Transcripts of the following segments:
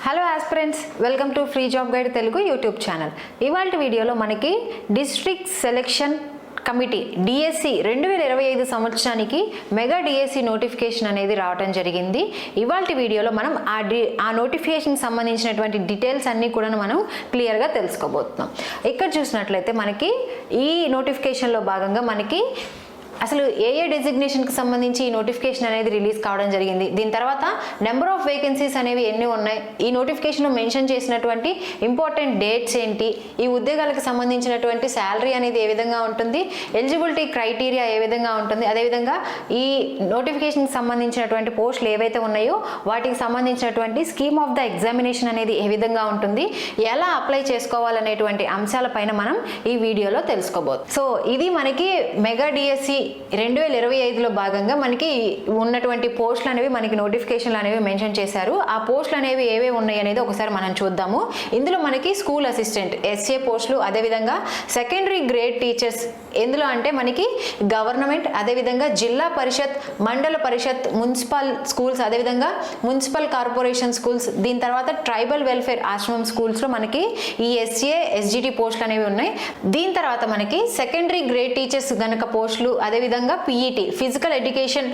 Hello aspirants, welcome to free job guide Telugu YouTube channel. ఇవాళ వీడియోలో మనకి డిస్ట్రిక్ట్ సెలెక్షన్ కమిటీ డిఎస్సి 2025 సంవత్సరానికి mega DSC notification అనేది రావడం జరిగింది. ఇవాళ వీడియోలో మనం ఆ నోటిఫికేషన్ సంబంధించినటువంటి డీటెయిల్స్ అన్నీ కూడా మనం క్లియర్గా తెలుసుకోబోతున్నాం. ఇక్కడ చూసినట్లయితే మనకి ఈ నోటిఫికేషన్లో భాగంగా మనకి అసలు ఏ డెసిగ్నేషన్కి సంబంధించి ఈ నోటిఫికేషన్ అనేది రిలీజ్ కావడం జరిగింది, దీని తర్వాత నెంబర్ ఆఫ్ వేకెన్సీస్ అనేవి ఎన్ని ఉన్నాయి, ఈ నోటిఫికేషన్లో మెన్షన్ చేసినటువంటి ఇంపార్టెంట్ డేట్స్ ఏంటి, ఈ ఉద్యోగాలకు సంబంధించినటువంటి శాలరీ అనేది ఏ విధంగా ఉంటుంది, ఎలిజిబిలిటీ క్రైటీరియా ఏ విధంగా ఉంటుంది, అదేవిధంగా ఈ నోటిఫికేషన్కి సంబంధించినటువంటి పోస్టులు ఏవైతే ఉన్నాయో వాటికి సంబంధించినటువంటి స్కీమ్ ఆఫ్ ద ఎగ్జామినేషన్ అనేది ఏ విధంగా ఉంటుంది, ఎలా అప్లై చేసుకోవాలనేటువంటి అంశాలపైన మనం ఈ వీడియోలో తెలుసుకోబోతున్నాం. సో ఇది మనకి మెగా డిఎస్సి 2025లో భాగంగా మనకి ఉన్నటువంటి పోస్టులు అనేవి మనకి నోటిఫికేషన్లు అనేవి మెన్షన్ చేశారు. ఆ పోస్టులు అనేవి ఏవేవి ఉన్నాయి అనేది ఒకసారి మనం చూద్దాము. ఇందులో మనకి స్కూల్ అసిస్టెంట్ ఎస్ఏ పోస్టులు, అదేవిధంగా సెకండరీ గ్రేడ్ టీచర్స్, ఎందులో అంటే మనకి గవర్నమెంట్, అదేవిధంగా జిల్లా పరిషత్, మండల పరిషత్, మున్సిపల్ స్కూల్స్, అదేవిధంగా మున్సిపల్ కార్పొరేషన్ స్కూల్స్, దీని తర్వాత ట్రైబల్ వెల్ఫేర్ ఆశ్రమం స్కూల్స్లో మనకి ఈ ఎస్ఏ ఎస్జిటి పోస్టులు అనేవి ఉన్నాయి. దీని తర్వాత మనకి సెకండరీ గ్రేడ్ టీచర్స్ గనక పోస్టులు, అదేవిధంగా పిఈటి ఫిజికల్ ఎడ్యుకేషన్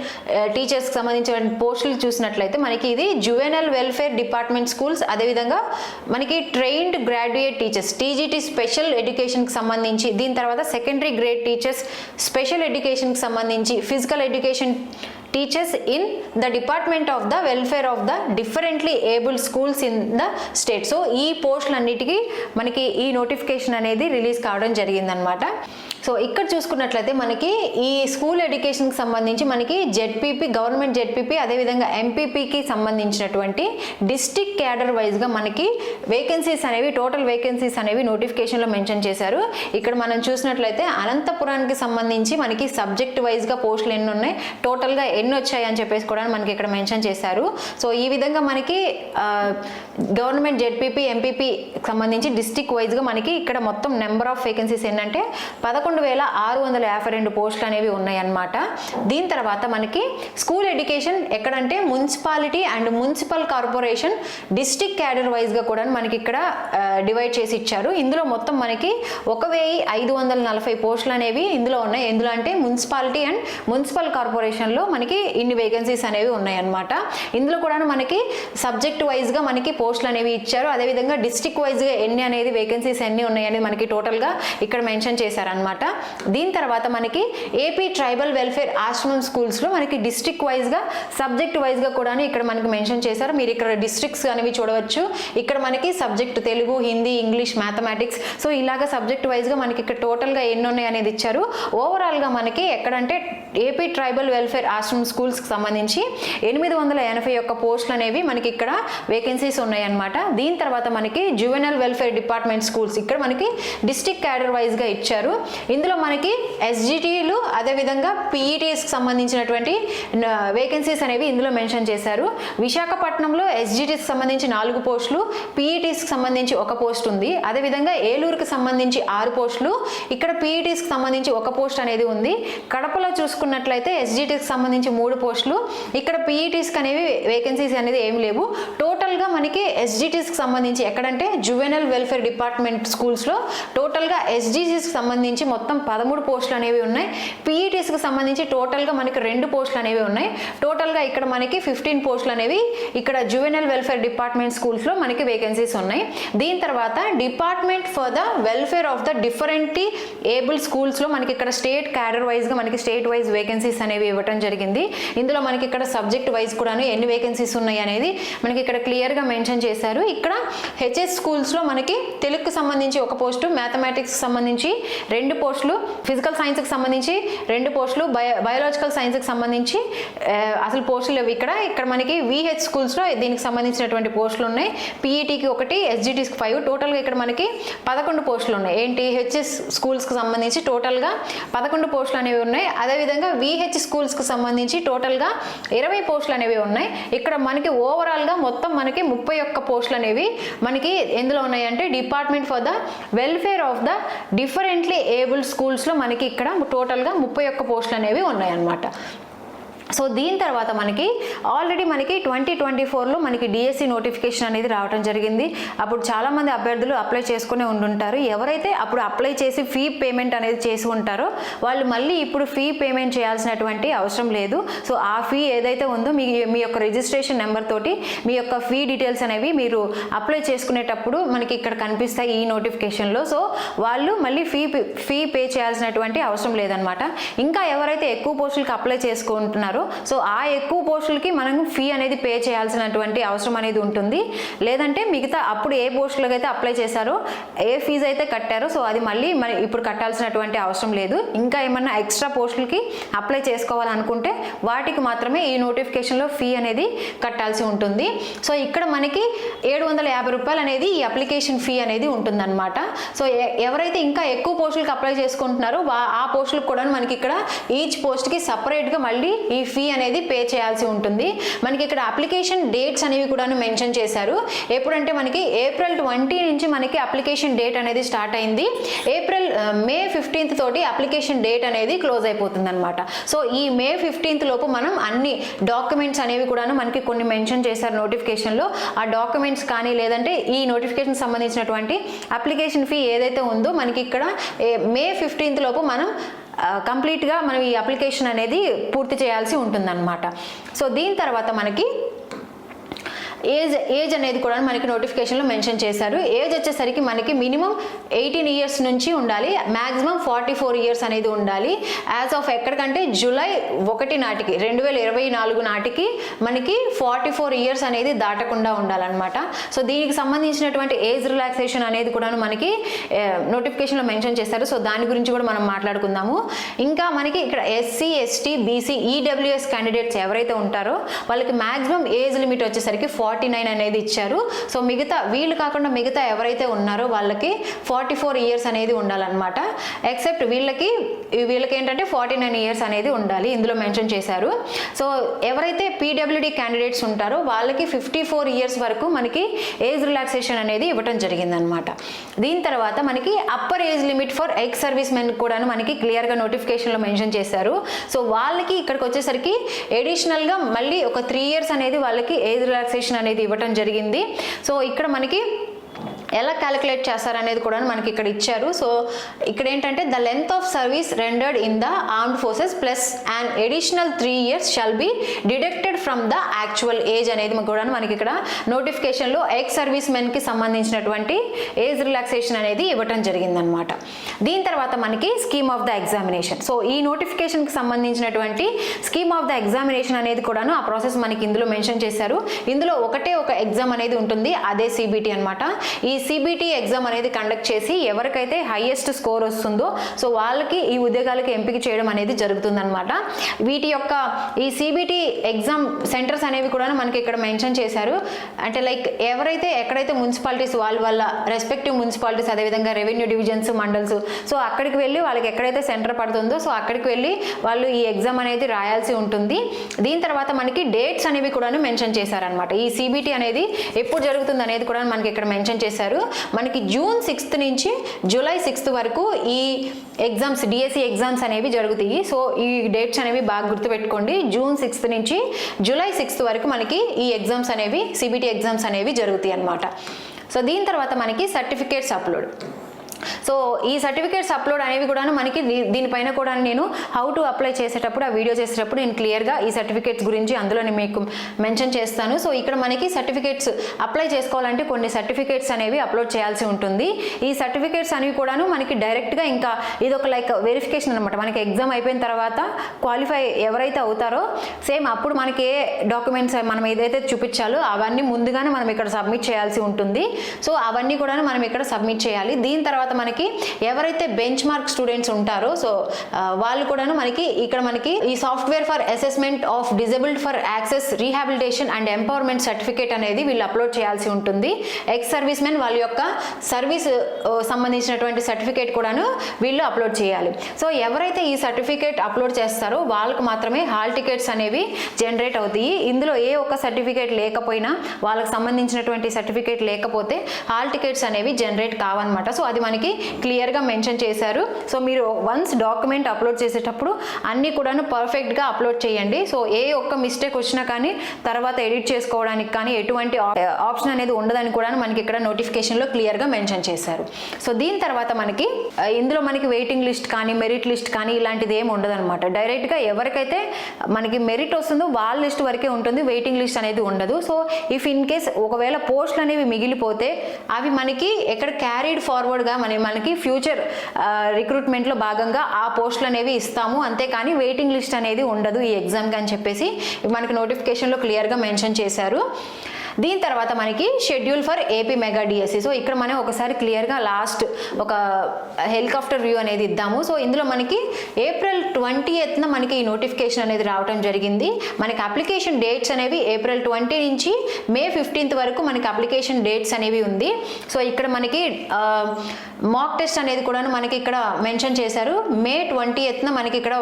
టీచర్స్కి సంబంధించిన పోస్టులు చూసినట్లయితే మనకి ఇది జువెనల్ వెల్ఫేర్ డిపార్ట్మెంట్ స్కూల్స్, అదేవిధంగా మనకి trained graduate teachers TGT special ఎడ్యుకేషన్కి సంబంధించి, దీని తర్వాత సెకండరీ గ్రేడ్ టీచర్స్ స్పెషల్ ఎడ్యుకేషన్కి సంబంధించి, physical education teachers in the department of the welfare of the differently abled schools in the state. So ఈ పోస్టులన్నిటికీ మనకి ఈ నోటిఫికేషన్ అనేది రిలీజ్ కావడం జరిగిందనమాట. సో ఇక్కడ చూసుకున్నట్లయితే మనకి ఈ స్కూల్ ఎడ్యుకేషన్కి సంబంధించి మనకి జెడ్పీపీ, గవర్నమెంట్ జెడ్పీపీ, అదేవిధంగా ఎంపీపీకి సంబంధించినటువంటి డిస్ట్రిక్ట్ క్యాడర్ వైజ్గా మనకి వేకెన్సీస్ అనేవి, టోటల్ వేకెన్సీస్ అనేవి నోటిఫికేషన్లో మెన్షన్ చేశారు. ఇక్కడ మనం చూసినట్లయితే అనంతపురానికి సంబంధించి మనకి సబ్జెక్ట్ వైజ్గా పోస్టులు ఎన్ని ఉన్నాయి, టోటల్గా ఎన్ని వచ్చాయి అని చెప్పేసి కూడా మనకి ఇక్కడ మెన్షన్ చేశారు. సో ఈ విధంగా మనకి గవర్నమెంట్ జెడ్పీపీ, ఎంపీపీ సంబంధించి డిస్ట్రిక్ట్ వైజ్గా మనకి ఇక్కడ మొత్తం నెంబర్ ఆఫ్ వేకెన్సీస్ ఏంటంటే 11,652 పోస్టులు అనేవి ఉన్నాయన్నమాట. దీని తర్వాత మనకి స్కూల్ ఎడ్యుకేషన్ ఎక్కడంటే municipality and municipal corporation district cadre వైజ్గా కూడా మనకి ఇక్కడ డివైడ్ చేసి ఇచ్చారు. ఇందులో మొత్తం మనకి 1,540 పోస్టులు అనేవి ఇందులో ఉన్నాయి. ఎందులో అంటే మున్సిపాలిటీ అండ్ మున్సిపల్ కార్పొరేషన్లో మనకి ఇన్ని వేకెన్సీస్ అనేవి ఉన్నాయన్నమాట. ఇందులో కూడా మనకి సబ్జెక్ట్ వైజ్గా మనకి పోస్టులు అనేవి ఇచ్చారు. అదేవిధంగా డిస్ట్రిక్ట్ వైజ్గా ఎన్ని అనేది వేకెన్సీస్ ఎన్ని ఉన్నాయని మనకి టోటల్గా ఇక్కడ మెన్షన్ చేశారనమాట. దీని తర్వాత మనకి ఏపీ ట్రైబల్ వెల్ఫేర్ ఆశ్రమం స్కూల్స్లో మనకి డిస్ట్రిక్ట్ వైజ్గా, సబ్జెక్ట్ వైజ్గా కూడా ఇక్కడ మనకి మెన్షన్ చేశారు. మీరు ఇక్కడ డిస్ట్రిక్ట్స్ అనేవి చూడవచ్చు. ఇక్కడ మనకి subject Telugu, Hindi, English, mathematics, so ఇలాగ సబ్జెక్ట్ వైజ్గా మనకి ఇక్కడ టోటల్గా ఎన్ని ఉన్నాయి అనేది ఇచ్చారు. ఓవరాల్గా మనకి ఎక్కడంటే ఏపీ ట్రైబల్ వెల్ఫేర్ ఆశ్రమం స్కూల్స్కి సంబంధించి 881 పోస్టులు అనేవి మనకి ఇక్కడ వేకెన్సీస్ ఉన్నాయన్నమాట. దీని తర్వాత మనకి జువెనల్ వెల్ఫేర్ డిపార్ట్మెంట్ స్కూల్స్ ఇక్కడ మనకి డిస్ట్రిక్ట్ క్యాడర్ వైజ్గా ఇచ్చారు. ఇందులో మనకి ఎస్జిటీలు, అదేవిధంగా పిఈటీస్కి సంబంధించినటువంటి వేకెన్సీస్ అనేవి ఇందులో మెన్షన్ చేశారు. విశాఖపట్నంలో ఎస్జిటీస్కి సంబంధించి 4 పోస్టులు, పిఈటీస్కి సంబంధించి 1 పోస్ట్ ఉంది. అదేవిధంగా ఏలూరుకి సంబంధించి 6 పోస్టులు, ఇక్కడ పిఈటీస్కి సంబంధించి 1 పోస్ట్ అనేది ఉంది. కడపలో చూసుకున్నట్లయితే ఎస్జిటీస్కి సంబంధించి 3 పోస్టులు, ఇక్కడ పిఈటీస్కి అనేవి వేకెన్సీస్ అనేది ఏమి లేవు. టోటల్గా మనకి ఎస్జిటీస్కి సంబంధించి ఎక్కడంటే జువెనల్ వెల్ఫేర్ డిపార్ట్మెంట్ స్కూల్స్లో టోటల్గా ఎస్జిటీస్కి సంబంధించి మొత్తం 13 పోస్టులు అనేవి ఉన్నాయి. పిఈటీస్కి సంబంధించి టోటల్గా మనకి 2 పోస్టులు అనేవి ఉన్నాయి. టోటల్గా ఇక్కడ మనకి 15 పోస్టులు అనేవి ఇక్కడ జువెనల్ వెల్ఫేర్ డిపార్ట్మెంట్ స్కూల్స్లో మనకి వేకెన్సీస్ ఉన్నాయి. దీని తర్వాత department for the welfare of the differently able స్కూల్స్లో మనకి ఇక్కడ స్టేట్ క్యాడర్ వైజ్గా మనకి స్టేట్ వైజ్ వేకెన్సీస్ అనేవి ఇవ్వడం జరిగింది. ఇందులో మనకి ఇక్కడ సబ్జెక్ట్ వైజ్ కూడా ఎన్ని వేకెన్సీస్ ఉన్నాయి అనేది మనకి ఇక్కడ క్లియర్గా మెన్షన్ చేశారు. ఇక్కడ హెచ్ఎస్ స్కూల్స్లో మనకి తెలుగుకి సంబంధించి 1 పోస్టు, మ్యాథమెటిక్స్కి సంబంధించి 2 పోస్టులు, ఫిజికల్ సైన్స్కి సంబంధించి 2 పోస్టులు, బయోలాజికల్ సైన్స్కి సంబంధించి అసలు పోస్టులు లేవు. ఇక్కడ మనకి విహెచ్ స్కూల్స్లో దీనికి సంబంధించినటువంటి పోస్టులు ఉన్నాయి. పిఈటీకి 1, ఎస్జిటీస్కి 5, టోటల్గా ఇక్కడ మనకి 11 పోస్టులు ఉన్నాయి. ఏంటి హెచ్ఎస్ స్కూల్స్కి సంబంధించి టోటల్గా 11 పోస్టులు అనేవి ఉన్నాయి. అదేవిధంగా విహెచ్ స్కూల్స్కి సంబంధించి టోటల్గా 20 పోస్టులు అనేవి ఉన్నాయి. ఇక్కడ మనకి ఓవరాల్గా మొత్తం మనకి 31 పోస్టులు అనేవి మనకి ఎందులో ఉన్నాయంటే department for the welfare of the differently abled స్కూల్స్లో మనకి ఇక్కడ టోటల్గా 31 పోస్టులు అనేవి ఉన్నాయన్నమాట. సో దీని తర్వాత మనకి ఆల్రెడీ మనకి 2024లో మనకి డిఎస్సి నోటిఫికేషన్ అనేది రావడం జరిగింది. అప్పుడు చాలామంది అభ్యర్థులు అప్లై చేసుకునే ఉండుంటారు. ఎవరైతే అప్పుడు అప్లై చేసి ఫీ పేమెంట్ అనేది చేసి ఉంటారో వాళ్ళు మళ్ళీ ఇప్పుడు ఫీ పేమెంట్ చేయాల్సినటువంటి అవసరం లేదు. సో ఆ ఫీ ఏదైతే ఉందో మీ యొక్క రిజిస్ట్రేషన్ నెంబర్ తోటి మీ యొక్క ఫీ డీటెయిల్స్ అనేవి మీరు అప్లై చేసుకునేటప్పుడు మనకి ఇక్కడ కనిపిస్తాయి ఈ నోటిఫికేషన్లో. సో వాళ్ళు మళ్ళీ ఫీ పే చేయాల్సినటువంటి అవసరం లేదనమాట. ఇంకా ఎవరైతే ఎక్కువ పోస్టులకి అప్లై చేసుకుంటున్నారో సో ఆ ఎక్కువ పోస్టులకి మనం ఫీ అనేది పే చేయాల్సినటువంటి అవసరం అనేది ఉంటుంది. లేదంటే మిగతా అప్పుడు ఏ పోస్టులకు అయితే అప్లై చేశారో ఏ ఫీజు అయితే కట్టారో సో అది మళ్ళీ ఇప్పుడు కట్టాల్సినటువంటి అవసరం లేదు. ఇంకా ఏమన్నా ఎక్స్ట్రా పోస్టులకి అప్లై చేసుకోవాలనుకుంటే వాటికి మాత్రమే ఈ నోటిఫికేషన్లో ఫీ అనేది కట్టాల్సి ఉంటుంది. సో ఇక్కడ మనకి 750 రూపాయలు అనేది ఈ అప్లికేషన్ ఫీ అనేది ఉంటుందన్నమాట. సో ఎవరైతే ఇంకా ఎక్కువ పోస్టులకు అప్లై చేసుకుంటున్నారో ఆ పోస్టులకు కూడా మనకి ఇక్కడ ఈచ్ పోస్ట్కి సపరేట్గా మళ్ళీ ఈ ఫీ అనేది పే చేయాల్సి ఉంటుంది. మనకి ఇక్కడ అప్లికేషన్ డేట్స్ అనేవి కూడా మెన్షన్ చేశారు. ఎప్పుడంటే మనకి April 20 నుంచి మనకి అప్లికేషన్ డేట్ అనేది స్టార్ట్ అయింది. May 15th తోటి అప్లికేషన్ డేట్ అనేది క్లోజ్ అయిపోతుంది అనమాట. సో ఈ May 15th లోపు మనం అన్ని డాక్యుమెంట్స్ అనేవి కూడా మనకి కొన్ని మెన్షన్ చేశారు నోటిఫికేషన్లో. ఆ డాక్యుమెంట్స్ కానీ లేదంటే ఈ నోటిఫికేషన్ సంబంధించినటువంటి అప్లికేషన్ ఫీ ఏదైతే ఉందో మనకి ఇక్కడ May 15th లోపు మనం కంప్లీట్గా మనం ఈ అప్లికేషన్ పూర్తి చేయాల్సి ఉంటుందన్నమాట. సో దీని తర్వాత మనకి ఏజ్ అనేది కూడా మనకి నోటిఫికేషన్లో మెన్షన్ చేశారు. ఏజ్ వచ్చేసరికి మనకి మినిమం 18 ఇయర్స్ నుంచి ఉండాలి, మ్యాక్సిమం 44 ఇయర్స్ అనేది ఉండాలి. యాజ్ ఆఫ్ ఎక్కడికంటే జూలై 1 నాటికి 2024 నాటికి మనకి 44 ఇయర్స్ అనేది దాటకుండా ఉండాలన్నమాట. సో దీనికి సంబంధించినటువంటి ఏజ్ రిలాక్సేషన్ అనేది కూడా మనకి నోటిఫికేషన్లో మెన్షన్ చేశారు. సో దాని గురించి కూడా మనం మాట్లాడుకుందాము. ఇంకా మనకి ఇక్కడ SC, ST, BC, EWS candidates ఎవరైతే ఉంటారో వాళ్ళకి మ్యాక్సిమం ఏజ్ లిమిట్ వచ్చేసరికి 49 అనేది ఇచ్చారు. సో వీళ్ళు కాకుండా మిగతా ఎవరైతే ఉన్నారో వాళ్ళకి 44 ఇయర్స్ అనేది ఉండాలన్నమాట. ఎక్సెప్ట్ వీళ్ళకి ఏంటంటే 49 ఇయర్స్ అనేది ఉండాలి ఇందులో మెన్షన్ చేశారు. సో ఎవరైతే పీడబ్ల్యూడి క్యాండిడేట్స్ ఉంటారో వాళ్ళకి 54 ఇయర్స్ వరకు మనకి ఏజ్ రిలాక్సేషన్ అనేది ఇవ్వటం జరిగిందనమాట. దీని తర్వాత మనకి upper age limit for ex service men కూడా మనకి క్లియర్గా నోటిఫికేషన్లో మెన్షన్ చేశారు. సో వాళ్ళకి ఇక్కడికి వచ్చేసరికి ఎడిషనల్గా మళ్ళీ ఒక 3 ఇయర్స్ అనేది వాళ్ళకి ఏజ్ రిలాక్సేషన్ అనేది ఇవ్వటం జరిగింది. సో ఇక్కడ మనకి ఎలా క్యాలిక్యులేట్ చేస్తారనేది కూడా మనకి ఇక్కడ ఇచ్చారు. సో ఇక్కడ ఏంటంటే the length of service rendered in the armed forces plus and additional 3 years shall be deducted from the actual age అనేది కూడా మనకి ఇక్కడ నోటిఫికేషన్లో ఎక్స్ సర్వీస్ మెన్కి సంబంధించినటువంటి ఏజ్ రిలాక్సేషన్ అనేది ఇవ్వటం జరిగిందనమాట. దీని తర్వాత మనకి scheme of the examination. So ఈ నోటిఫికేషన్కి సంబంధించినటువంటి స్కీమ్ ఆఫ్ ద ఎగ్జామినేషన్ అనేది కూడాను ఆ ప్రాసెస్ మనకి ఇందులో మెన్షన్ చేశారు. ఇందులో ఒక ఎగ్జామ్ అనేది ఉంటుంది, అదే సిబిటి అనమాట. ఈ సిబిటి ఎగ్జామ్ అనేది కండక్ట్ చేసి ఎవరికైతే హైయెస్ట్ స్కోర్ వస్తుందో సో వాళ్ళకి ఈ ఉద్యోగాలకి ఎంపిక చేయడం అనేది జరుగుతుందన్నమాట. వీటి యొక్క ఈ సిబిటి ఎగ్జామ్ సెంటర్స్ అనేవి కూడా మనకి ఇక్కడ మెన్షన్ చేశారు. అంటే లైక్ ఎక్కడైతే మున్సిపాలిటీస్ వాళ్ళ రెస్పెక్టివ్ మున్సిపాలిటీస్ అదేవిధంగా రెవెన్యూ డివిజన్స్, మండల్స్ సో అక్కడికి వెళ్ళి వాళ్ళకి ఎక్కడైతే సెంటర్ పడుతుందో సో అక్కడికి వెళ్ళి వాళ్ళు ఈ ఎగ్జామ్ అనేది రాయాల్సి ఉంటుంది. దీని తర్వాత మనకి డేట్స్ అనేవి కూడా మెన్షన్ చేశారనమాట. ఈ సిబిటి అనేది ఎప్పుడు జరుగుతుంది అనేది కూడా మనకి ఇక్కడ మెన్షన్ చేశారు. మనకి June 6th నుంచి July 6th వరకు ఈ ఎగ్జామ్స్ డిఎస్సి ఎగ్జామ్స్ అనేవి జరుగుతాయి. సో ఈ డేట్స్ అనేవి బాగా గుర్తుపెట్టుకోండి. June 6th నుంచి July 6th వరకు మనకి ఈ ఎగ్జామ్స్ అనేవి సిబిటి ఎగ్జామ్స్ అనేవి జరుగుతాయి అన్నమాట. సో దీని తర్వాత మనకి సర్టిఫికేట్స్ అప్లోడ్. సో ఈ సర్టిఫికేట్స్ అప్లోడ్ అనేవి కూడా మనకి దీనిపైన కూడా నేను హౌ టు అప్లై చేసేటప్పుడు ఆ వీడియో చేసేటప్పుడు నేను క్లియర్గా ఈ సర్టిఫికేట్స్ గురించి అందులో మీకు మెన్షన్ చేస్తాను. సో ఇక్కడ మనకి సర్టిఫికేట్స్ అప్లై చేసుకోవాలంటే కొన్ని సర్టిఫికేట్స్ అనేవి అప్లోడ్ చేయాల్సి ఉంటుంది. ఈ సర్టిఫికేట్స్ అనేవి కూడా మనకి డైరెక్ట్గా ఇంకా ఇది ఒక లైక్ వెరిఫికేషన్ అనమాట. మనకి ఎగ్జామ్ అయిపోయిన తర్వాత క్వాలిఫై ఎవరైతే అవుతారో సేమ్ అప్పుడు మనకి ఏ డాక్యుమెంట్స్ మనం ఏదైతే చూపించాలో అవన్నీ ముందుగానే మనం ఇక్కడ సబ్మిట్ చేయాల్సి ఉంటుంది. సో అవన్నీ కూడా మనం ఇక్కడ సబ్మిట్ చేయాలి. దీని తర్వాత మనకి ఎవరైతే బెంచ్ మార్క్ స్టూడెంట్స్ ఉంటారో సో వాళ్ళు కూడాను మనకి ఈ software for assessment of disabled for access rehabilitation and empowerment certificate అనేది వీళ్ళు అప్లోడ్ చేయాల్సి ఉంటుంది. ఎక్స్ సర్వీస్ మెన్ వాళ్ళ యొక్క సర్వీస్ సంబంధించినటువంటి సర్టిఫికేట్ కూడాను వీళ్ళు అప్లోడ్ చేయాలి. సో ఎవరైతే ఈ సర్టిఫికేట్ అప్లోడ్ చేస్తారో వాళ్ళకు మాత్రమే హాల్ టికెట్స్ అనేవి జనరేట్ అవుతాయి. ఇందులో ఏ ఒక్క సర్టిఫికేట్ లేకపోయినా వాళ్ళకి సంబంధించినటువంటి సర్టిఫికేట్ లేకపోతే హాల్ టికెట్స్ అనేవి జనరేట్ కావన్నమాట. సో అది మనకి మనకి క్లియర్గా మెన్షన్ చేశారు. సో మీరు వన్స్ డాక్యుమెంట్ అప్లోడ్ చేసేటప్పుడు అన్నీ కూడాను పర్ఫెక్ట్గా అప్లోడ్ చేయండి. సో ఏ ఒక్క మిస్టేక్ వచ్చినా కానీ తర్వాత ఎడిట్ చేసుకోవడానికి కానీ ఎటువంటి ఆప్షన్ అనేది ఉండదని కూడా మనకి ఇక్కడ నోటిఫికేషన్లో క్లియర్గా మెన్షన్ చేశారు. సో దీని తర్వాత మనకి ఇందులో మనకి వెయిటింగ్ లిస్ట్ కానీ మెరిట్ లిస్ట్ కానీ ఇలాంటిది ఏమి ఉండదన్నమాట. డైరెక్ట్గా ఎవరికైతే మనకి మెరిట్ వస్తుందో వాళ్ళ లిస్ట్ వరకే ఉంటుంది, వెయిటింగ్ లిస్ట్ అనేది ఉండదు. సో ఇఫ్ ఇన్ కేస్ ఒకవేళ పోస్టులు అనేవి మిగిలిపోతే అవి మనకి ఎక్కడ క్యారీడ్ ఫార్వర్డ్గా మనకి ఫ్యూచర్ రిక్రూట్మెంట్లో భాగంగా ఆ పోస్టులు అనేవి ఇస్తాము, అంతేకాని వెయిటింగ్ లిస్ట్ అనేది ఉండదు ఈ ఎగ్జామ్కి అని చెప్పేసి మనకి నోటిఫికేషన్లో క్లియర్గా మెన్షన్ చేశారు. దీని తర్వాత మనకి schedule for AP mega DSC. So ఇక్కడ మనం ఒకసారి క్లియర్గా లాస్ట్ ఒక హెలికాప్టర్ వ్యూ అనేది ఇద్దాము. సో ఇందులో మనకి ఏప్రిల్ 20th మనకి ఈ నోటిఫికేషన్ అనేది రావడం జరిగింది. మనకి అప్లికేషన్ డేట్స్ అనేవి ఏప్రిల్ 20 నుంచి మే 15th వరకు మనకి అప్లికేషన్ డేట్స్ అనేవి ఉంది. సో ఇక్కడ మనకి మాక్ టెస్ట్ అనేది కూడా మనకి ఇక్కడ మెన్షన్ చేశారు. మే 20th మనకి ఇక్కడ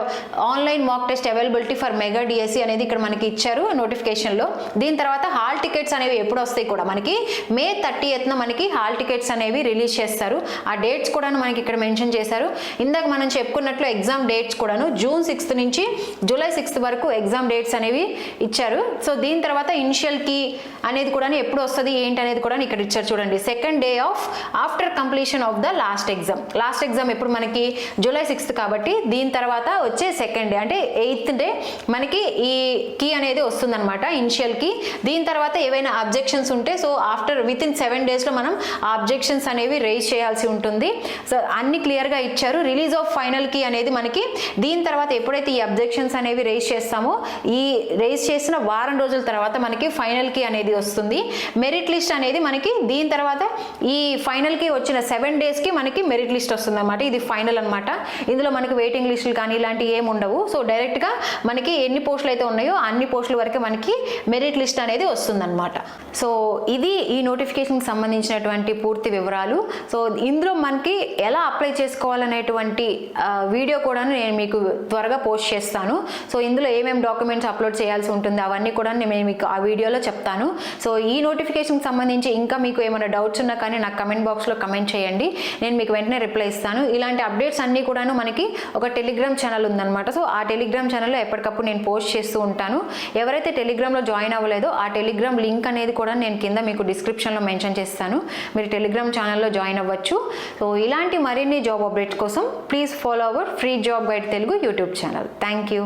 online mock test availability for mega DSC అనేది ఇక్కడ మనకి ఇచ్చారు నోటిఫికేషన్లో. దీని తర్వాత హాల్ టికెట్స్ అనేవి ఎప్పుడు వస్తాయి కూడా మనకి మే 30th మనకి హాల్ టికెట్స్ అనేవి రిలీజ్ చేస్తారు. ఆ డేట్స్ కూడా మనకి ఇక్కడ మెన్షన్ చేశారు. ఇందాక మనం చెప్పుకున్నట్లు ఎగ్జామ్ డేట్స్ కూడాను జూన్ 6th నుంచి జూలై 6th వరకు ఎగ్జామ్ డేట్స్ అనేవి ఇచ్చారు. సో దీని తర్వాత ఇనిషియల్ కీ అనేది కూడా ఎప్పుడు వస్తుంది ఏంటి అనేది కూడా ఇక్కడ ఇచ్చారు. చూడండి, second day of after completion of the last exam ఎప్పుడు మనకి జూలై 6th కాబట్టి దీని తర్వాత వచ్చే సెకండ్ డే అంటే 8th డే మనకి ఈ కీ అనేది వస్తుందన్నమాట, ఇనిషియల్ కీ. దీని తర్వాత ఏవైనా అబ్జెక్షన్స్ ఉంటే సో ఆఫ్టర్ విత్ ఇన్ 7 daysలో మనం ఆ అబ్జెక్షన్స్ అనేవి రేజ్ చేయాల్సి ఉంటుంది. సో అన్ని క్లియర్గా ఇచ్చారు. రిలీజ్ ఆఫ్ ఫైనల్ కీ అనేది మనకి దీని తర్వాత ఎప్పుడైతే ఈ అబ్జెక్షన్స్ అనేవి రేజ్ చేస్తామో ఈ రేజ్ చేసిన వారం రోజుల తర్వాత మనకి ఫైనల్ కీ అనేది వస్తుంది. మెరిట్ లిస్ట్ అనేది మనకి దీని తర్వాత ఈ ఫైనల్ కీ వచ్చిన 7 daysకి మనకి మెరిట్ లిస్ట్ వస్తుంది అనమాట. ఇది ఫైనల్ అనమాట. ఇందులో మనకి వెయిటింగ్ లిస్టులు కానీ ఇలాంటివి ఏమి ఉండవు. సో డైరెక్ట్గా మనకి ఎన్ని పోస్టులు అయితే ఉన్నాయో అన్ని పోస్టుల వరకే మనకి మెరిట్ లిస్ట్ అనేది వస్తుందన్నమాట. సో ఇది ఈ నోటిఫికేషన్కి సంబంధించినటువంటి పూర్తి వివరాలు. సో ఇందులో మనకి ఎలా అప్లై చేసుకోవాలనేటువంటి వీడియో కూడా నేను మీకు త్వరగా పోస్ట్ చేస్తాను. సో ఇందులో ఏమేమి డాక్యుమెంట్స్ అప్లోడ్ చేయాల్సి ఉంటుంది అవన్నీ కూడా నేను మీకు ఆ వీడియోలో చెప్తాను. సో ఈ నోటిఫికేషన్కి సంబంధించి ఇంకా మీకు ఏమైనా డౌట్స్ ఉన్నా కానీ నాకు కమెంట్ బాక్స్లో కమెంట్ చేయండి, నేను మీకు వెంటనే రిప్లై ఇస్తాను. ఇలాంటి అప్డేట్స్ అన్నీ కూడాను మనకి ఒక టెలిగ్రామ్ ఛానల్ ఉందన్నమాట. సో ఆ టెలిగ్రామ్ ఛానల్లో ఎప్పటికప్పుడు నేను పోస్ట్ చేస్తూ ఉంటాను. ఎవరైతే టెలిగ్రామ్లో జాయిన్ అవ్వలేదో ఆ టెలిగ్రామ్ లింక్ అనేది కూడా నేను కింద మీకు డిస్క్రిప్షన్లో మెన్షన్ చేస్తాను, మీరు టెలిగ్రామ్ ఛానల్లో జాయిన్ అవ్వచ్చు. సో ఇలాంటి మరిన్ని జాబ్ అప్డేట్స్ కోసం please follow our free job guide Telugu YouTube channel. Thank you.